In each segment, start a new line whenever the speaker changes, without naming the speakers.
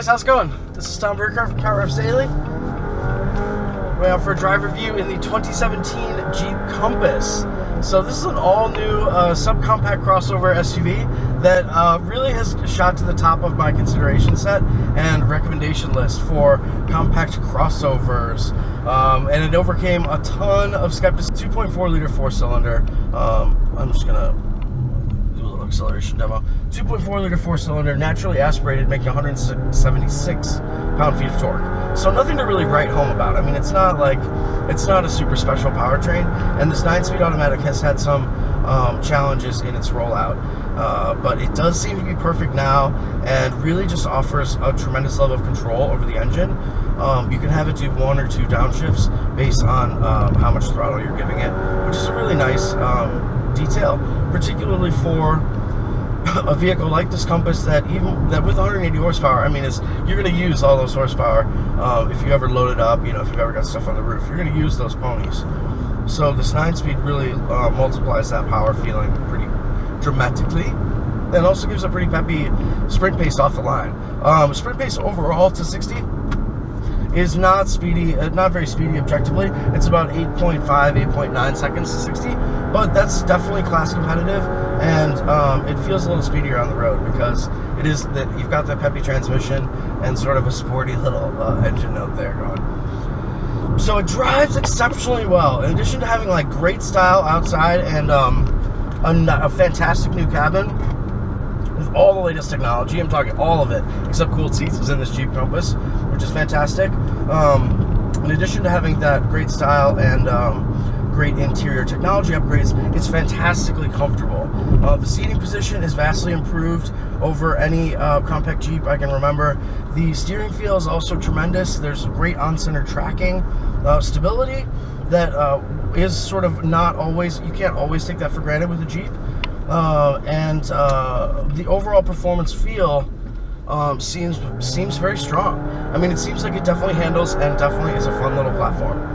guys, how's it going? This is Tom Burkhardt from Car Refs Daily. We're out for a drive review in the 2017 Jeep Compass. So this is an all-new subcompact crossover SUV that really has shot to the top of my consideration set and recommendation list for compact crossovers. And it overcame a ton of skepticism. 2.4 liter four-cylinder. I'm just gonna do a little acceleration demo. 2.4 liter four-cylinder, naturally aspirated, making 176 pound-feet of torque. So nothing to really write home about. I mean, it's not a super special powertrain, and this 9-speed automatic has had some challenges in its rollout, but it does seem to be perfect now and really just offers a tremendous level of control over the engine. You can have it do 1 or 2 downshifts based on how much throttle you're giving it, which is a really nice detail, particularly for a vehicle like this Compass that with 180 horsepower, I mean, you're going to use all those horsepower if you ever load it up. If you've ever got stuff on the roof, you're going to use those ponies. So this 9-speed really multiplies that power feeling pretty dramatically, and also gives a pretty peppy sprint pace off the line. Sprint pace overall to 60 is not speedy, not very speedy objectively. It's about 8.5, 8.9 seconds to 60, but that's definitely class competitive, and it feels a little speedier on the road because it is that you've got that peppy transmission and sort of a sporty little engine note there going. So it drives exceptionally well. In addition to having like great style outside and a fantastic new cabin with all the latest technology. I'm talking all of it, except cooled seats, is in this Jeep Compass, which is fantastic. In addition to having that great style and great interior technology upgrades, it's fantastically comfortable. The seating position is vastly improved over any compact Jeep I can remember. The steering feel is also tremendous. There's great on-center tracking, stability that is sort of not always, you can't always take that for granted with a Jeep. And the overall performance feel seems very strong. I mean, it seems like it definitely handles and definitely is a fun little platform.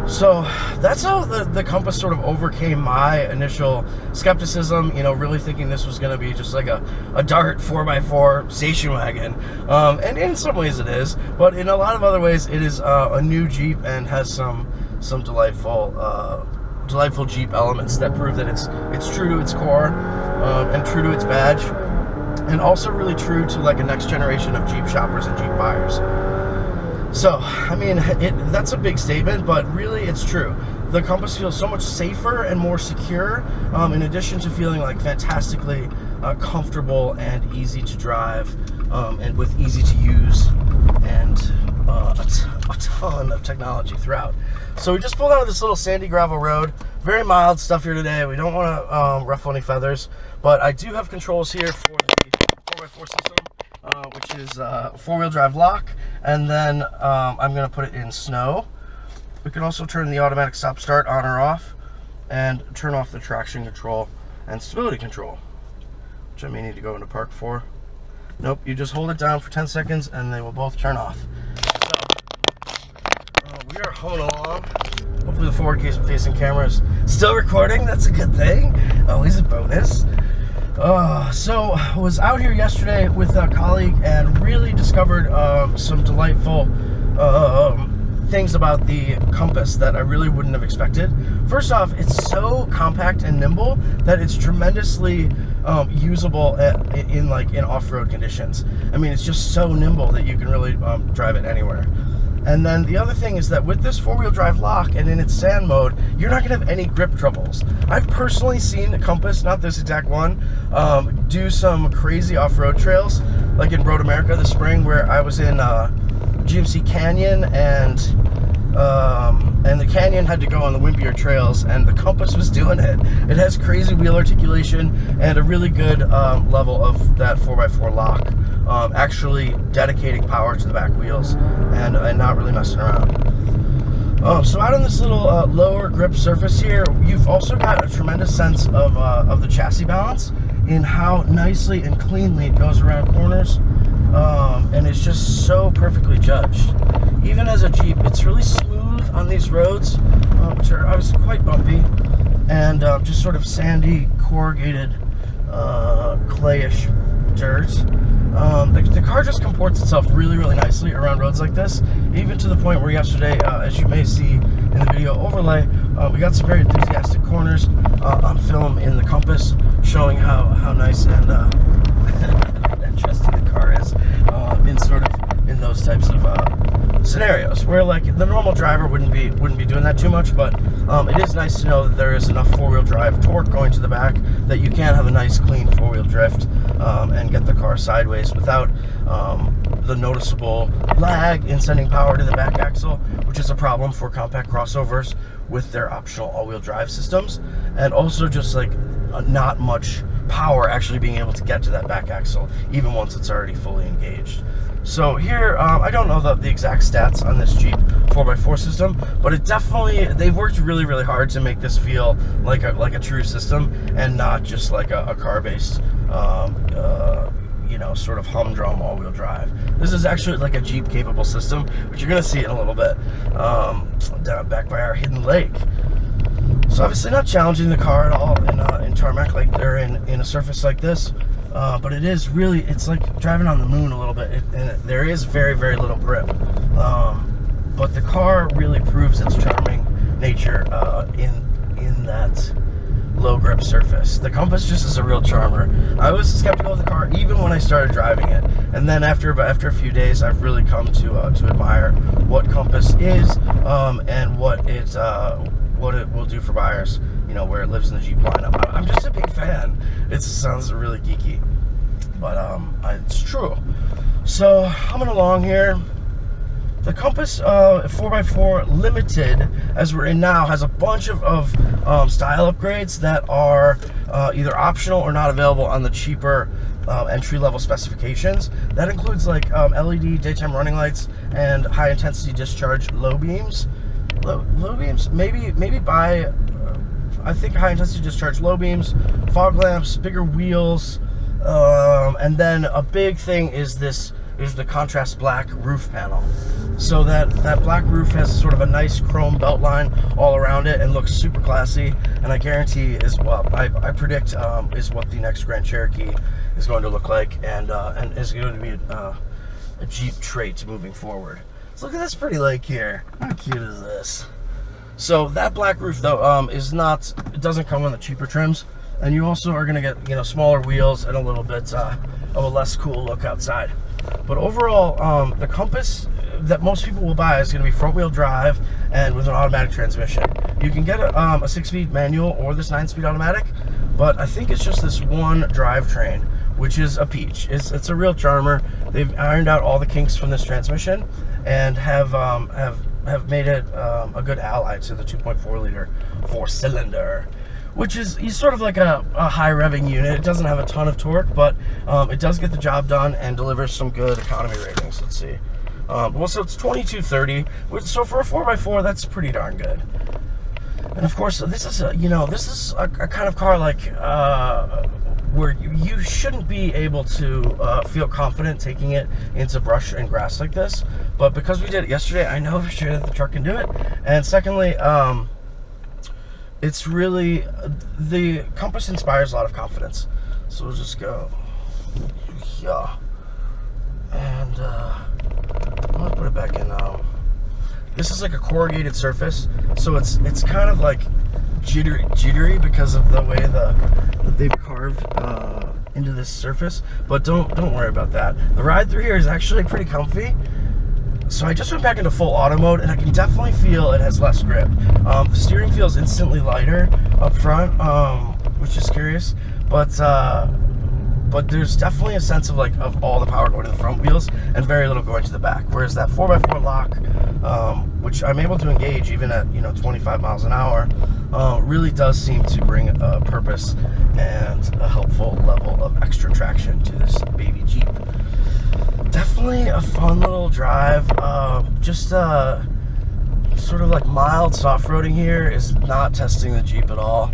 So that's how the Compass sort of overcame my initial skepticism, really thinking this was going to be just like a Dart 4x4 station wagon. And in some ways it is, but in a lot of other ways it is a new Jeep and has some delightful Jeep elements that prove that it's true to its core and true to its badge, and also really true to like a next generation of Jeep shoppers and Jeep buyers. So, I mean, that's a big statement, but really it's true. The Compass feels so much safer and more secure, in addition to feeling like fantastically comfortable and easy to drive, and with easy to use and a ton of technology throughout. So we just pulled out of this little sandy gravel road. Very mild stuff here today. We don't want to ruffle any feathers, but I do have controls here for the 4x4 system, which is four-wheel drive lock, and then I'm going to put it in snow. We can also turn the automatic stop-start on or off, and turn off the traction control and stability control, which I may need to go into park for. Nope, you just hold it down for 10 seconds and they will both turn off. So, we are honing along. Hopefully the forward-facing camera is still recording. That's a good thing. Always a bonus. So I was out here yesterday with a colleague and really discovered some delightful things about the Compass that I really wouldn't have expected. First off, it's so compact and nimble that it's tremendously usable in off-road conditions. I mean, it's just so nimble that you can really drive it anywhere. And then the other thing is that with this four-wheel drive lock and in its sand mode, you're not gonna have any grip troubles. I've personally seen the Compass, not this exact one, do some crazy off-road trails, like in Road America this spring, where I was in GMC Canyon, and the Canyon had to go on the wimpier trails, and the Compass was doing it. It has crazy wheel articulation and a really good level of that 4x4 lock, actually dedicating power to the back wheels and not really messing around. So out on this little lower grip surface here, you've also got a tremendous sense of the chassis balance in how nicely and cleanly it goes around corners, and it's just so perfectly judged. Even as a Jeep, it's really smooth on these roads, which are obviously quite bumpy, and just sort of sandy, corrugated, clayish dirt. The car just comports itself really, really nicely around roads like this, even to the point where yesterday, as you may see in the video overlay, we got some very enthusiastic corners on film in the Compass, showing how nice and trusty the car is in those types of scenarios, where like the normal driver wouldn't be doing that too much, but it is nice to know that there is enough four-wheel drive torque going to the back that you can have a nice clean four-wheel drift and get the car sideways without the noticeable lag in sending power to the back axle, which is a problem for compact crossovers with their optional all-wheel drive systems, and also just like not much power actually being able to get to that back axle even once it's already fully engaged. So here, I don't know the exact stats on this Jeep 4x4 system, but it definitely, they've worked really, really hard to make this feel like a true system and not just like a car-based, you know, sort of humdrum all-wheel drive. This is actually like a Jeep-capable system, which you're going to see in a little bit, down back by our hidden lake. So obviously not challenging the car at all in tarmac like they're in a surface like this. But it is really, it's like driving on the moon a little bit, and there is very, very little grip. But the car really proves its charming nature in that low grip surface. The Compass just is a real charmer. I was skeptical of the car even when I started driving it, and then after a few days, I've really come to admire what Compass is and what it will do for buyers, you know, where it lives in the Jeep lineup. I'm just a big fan. It sounds really geeky, but it's true. So coming along here, the Compass 4x4 Limited, as we're in now, has a bunch of style upgrades that are either optional or not available on the cheaper entry-level specifications. That includes like LED daytime running lights and high-intensity discharge low beams. Low beams, maybe buy, I think, high-intensity discharge low beams, fog lamps, bigger wheels, and then a big thing is the contrast black roof panel. So that black roof has sort of a nice chrome belt line all around it and looks super classy, and I guarantee is, well, I predict is what the next Grand Cherokee is going to look like, and is going to be a Jeep trait moving forward. So look at this pretty lake here. How cute is this? So that black roof though it doesn't come on the cheaper trims, and you also are going to get, you know, smaller wheels and a little bit of a less cool look outside. But overall, the Compass that most people will buy is going to be front wheel drive and with an automatic transmission. You can get a 6-speed manual or this 9-speed automatic, but I think it's just this one drivetrain, which is a peach. It's a real charmer. They've ironed out all the kinks from this transmission and have made it a good ally to the 2.4 liter 4-cylinder, which is sort of like a high revving unit. It doesn't have a ton of torque, but it does get the job done and delivers some good economy ratings. Let's see. Well, so it's 2230. So for a 4x4, that's pretty darn good. And of course, this is a kind of car like where you shouldn't be able to feel confident taking it into brush and grass like this. But because we did it yesterday, I know for sure that the truck can do it. And secondly, it's really, the Compass inspires a lot of confidence. So we'll just go, yeah. And I'm gonna put it back in. This is like a corrugated surface, so it's kind of like jittery because of the way that they've carved into this surface. But don't worry about that. The ride through here is actually pretty comfy. So I just went back into full auto mode, and I can definitely feel it has less grip. The steering feels instantly lighter up front, which is curious, but there's definitely a sense of of all the power going to the front wheels and very little going to the back. Whereas that 4x4 lock, which I'm able to engage even at 25 miles an hour, really does seem to bring a purpose and a helpful level of extra traction to this baby Jeep. Definitely a fun little drive. Just sort of like mild soft roading here is not testing the Jeep at all.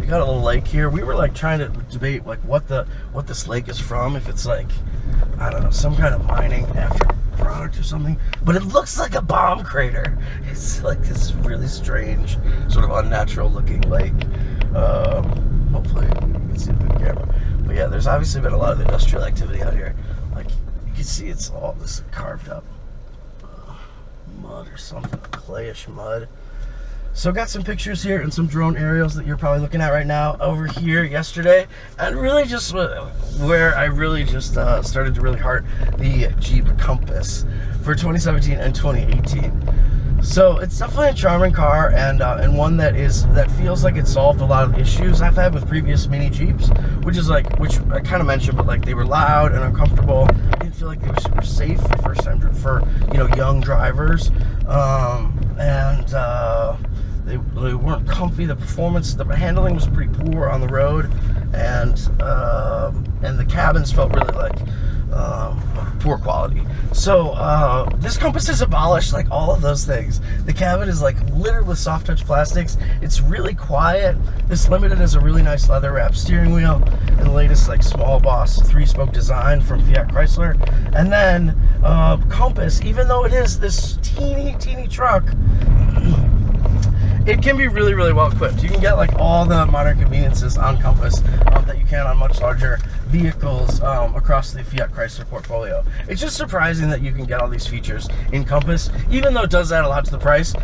You got a little lake here. We were trying to debate what this lake is from, if it's I don't know, some kind of mining after product or something, but it looks like a bomb crater. It's like this really strange, sort of unnatural looking lake. Hopefully you can see it through the camera. But yeah, there's obviously been a lot of industrial activity out here. can see it's all this carved up mud or something, clayish mud. So got some pictures here and some drone aerials that you're probably looking at right now over here yesterday, and really just where I really just started to really heart the Jeep Compass for 2017 and 2018. So it's definitely a charming car, and one that feels like it solved a lot of issues I've had with previous mini Jeeps, which I kind of mentioned, but like they were loud and uncomfortable. I didn't feel like they were super safe for young drivers, They weren't comfy. The performance, the handling was pretty poor on the road, and the cabins felt really like poor quality. So this Compass has abolished like all of those things. The cabin is like littered with soft touch plastics. It's really quiet. This Limited has a really nice leather wrap steering wheel and the latest like small boss 3-spoke design from Fiat Chrysler. And then Compass, even though it is this teeny truck, it can be really, really well equipped. You can get like all the modern conveniences on Compass that you can on much larger vehicles across the Fiat Chrysler portfolio. It's just surprising that you can get all these features in Compass, even though it does add a lot to the price.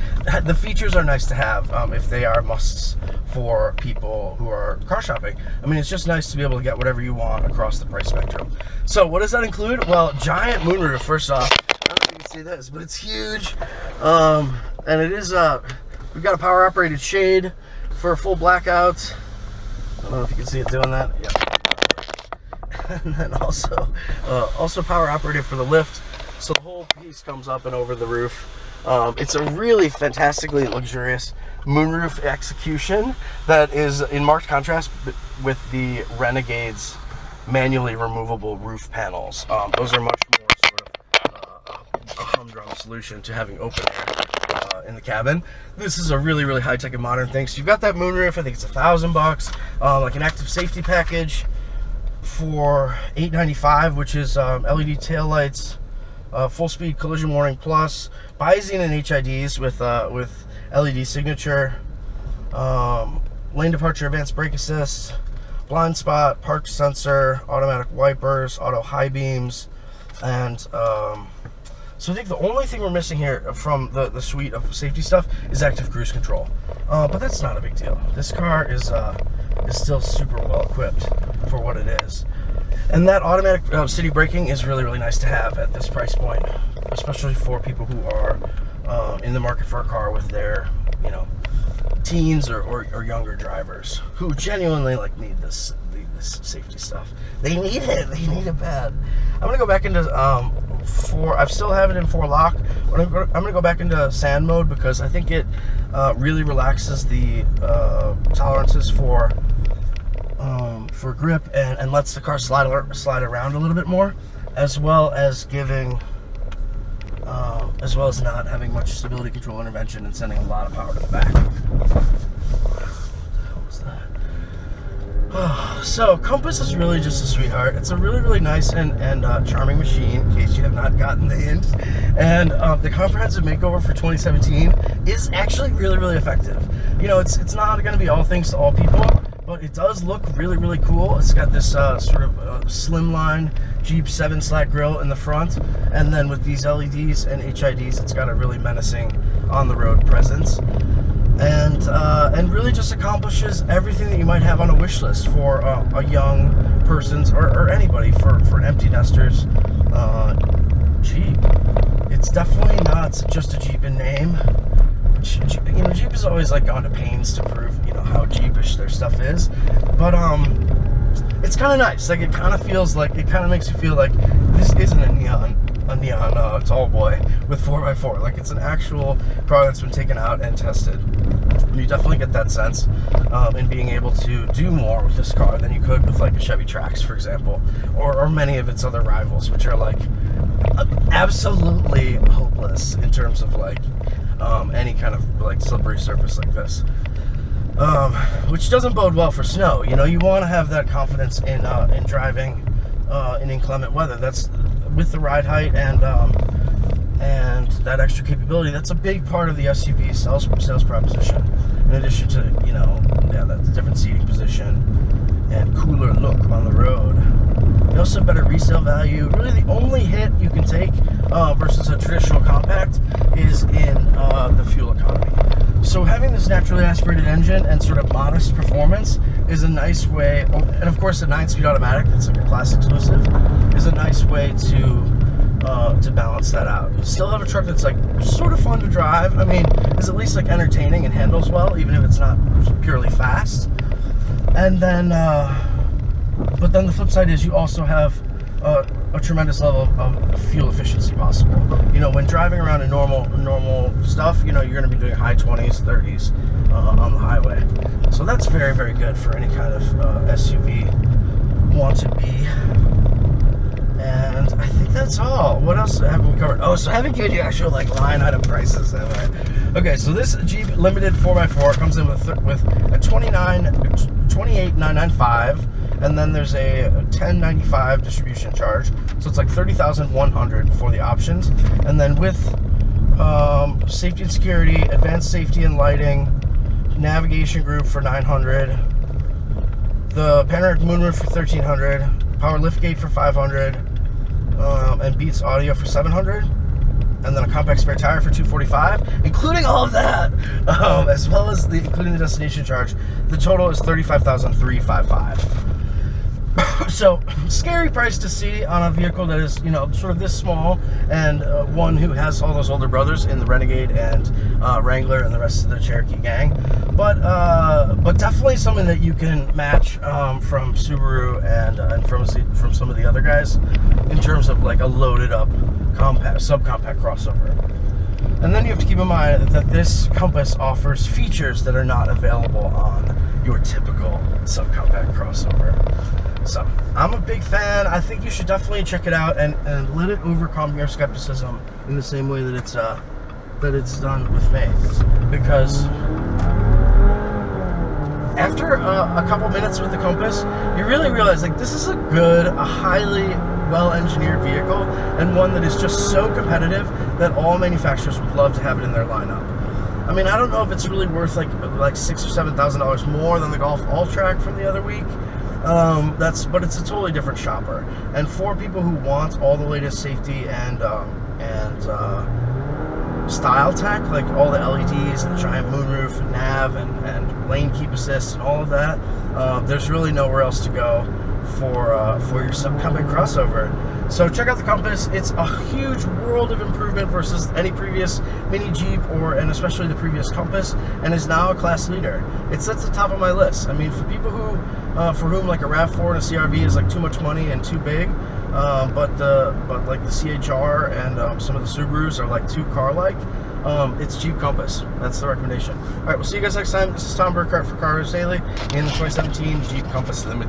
The features are nice to have if they are musts for people who are car shopping. I mean, it's just nice to be able to get whatever you want across the price spectrum. So what does that include? Well, giant moonroof, first off. I don't know if you can see this, but it's huge. And it is we've got a power operated shade for a full blackout. I don't know if you can see it doing that. Yeah. And then also power operated for the lift. So the whole piece comes up and over the roof. It's a really fantastically luxurious moonroof execution that is in marked contrast with the Renegade's manually removable roof panels. Those are much more sort of a humdrum solution to having open air in the cabin. This is a really, really high-tech and modern thing. So you've got that moonroof. I think it's $1,000, like an active safety package for $895, which is LED taillights, full-speed collision warning plus, bi-xenon and HIDs with LED signature, lane departure advanced brake assist, blind spot, park sensor, automatic wipers, auto high beams, and so I think the only thing we're missing here from the suite of safety stuff is active cruise control. But that's not a big deal. This car is still super well equipped for what it is. And that automatic city braking is really, really nice to have at this price point, especially for people who are in the market for a car with their, teens or younger drivers who genuinely like need this safety stuff. They need it. They need it bad. I'm gonna go back into 4. I still have it in 4 lock. I'm gonna go back into sand mode because I think it really relaxes the tolerances for grip and lets the car slide around a little bit more, as well as not having much stability control intervention and sending a lot of power to the back. So Compass is really just a sweetheart. It's a really, really nice and charming machine, in case you have not gotten the hint. And the comprehensive makeover for 2017 is actually really, really effective. It's not going to be all things to all people, but it does look really, really cool. It's got this sort of slimline Jeep 7-slat grille in the front, and then with these LEDs and HIDs, it's got a really menacing on-the-road presence. And really just accomplishes everything that you might have on a wish list for a young person's or anybody for an empty nester's Jeep. It's definitely not just a Jeep in name. Jeep has always like gone to pains to prove how Jeepish their stuff is, but it's kind of nice. Like it kind of makes you feel like this isn't a neon tall boy with 4x4. Like it's an actual car that's been taken out and tested. You definitely get that sense in being able to do more with this car than you could with like a Chevy Trax, for example, or many of its other rivals, which are like absolutely hopeless in terms of like any kind of like slippery surface like this, which doesn't bode well for snow. You want to have that confidence in driving in inclement weather. That's with the ride height and that extra capability. That's a big part of the SUV sales proposition. In addition to that different seating position and cooler look on the road. You also have better resale value. Really, the only hit you can take versus a traditional compact is in the fuel economy. So having this naturally aspirated engine and sort of modest performance is a nice way, and of course the 9-speed automatic, that's like a class exclusive, is a nice way to balance that out. You still have a truck that's like sort of fun to drive. I mean, it's at least like entertaining and handles well, even if it's not purely fast. And then, but then the flip side is you also have a tremendous level of fuel efficiency possible. You know, when driving around in normal stuff, you know, you're going to be doing high 20s, 30s on the highway. So that's very, very good for any kind of SUV want to be. And I think that's all. What else haven't we covered? Oh, so I haven't given you actual like line item prices, have I? Okay, so this Jeep Limited 4x4 comes in with a $28,995, and then there's a $10,995 distribution charge. So it's like $30,100 for the options, and then with safety and security, advanced safety and lighting, navigation group for $900, the panoramic moonroof for $1,300, power liftgate for $500, and Beats audio for $700, and then a compact spare tire for $245, including all of that, as well as including the destination charge. The total is $35,355. So, scary price to see on a vehicle that is, you know, sort of this small, and one who has all those older brothers in the Renegade and Wrangler and the rest of the Cherokee gang. But definitely something that you can match from Subaru and from some of the other guys in terms of like a loaded up compact, subcompact crossover. And then you have to keep in mind that this Compass offers features that are not available on your typical subcompact crossover. So, I'm a big fan. I think you should definitely check it out and let it overcome your skepticism in the same way that it's done with me. Because after a couple minutes with the Compass, you really realize like this is a highly well-engineered vehicle, and one that is just so competitive that all manufacturers would love to have it in their lineup. I mean, I don't know if it's really worth like $6,000 or $7,000 more than the Golf All-Track from the other week. But it's a totally different shopper. And for people who want all the latest safety and style tech, like all the LEDs and the giant moonroof and nav and lane keep assist and all of that, there's really nowhere else to go for your subcompact crossover. So check out the Compass. It's a huge world of improvement versus any previous mini Jeep and especially the previous Compass, and is now a class leader. It's at the top of my list. I mean, for people who for whom like a RAV4 and a CRV is like too much money and too big, but like the CHR and some of the Subarus are like too car-like, it's Jeep Compass. That's the recommendation. All right, we'll see you guys next time. This is Tom Burkhart for Resale in the 2017 Jeep Compass Limited.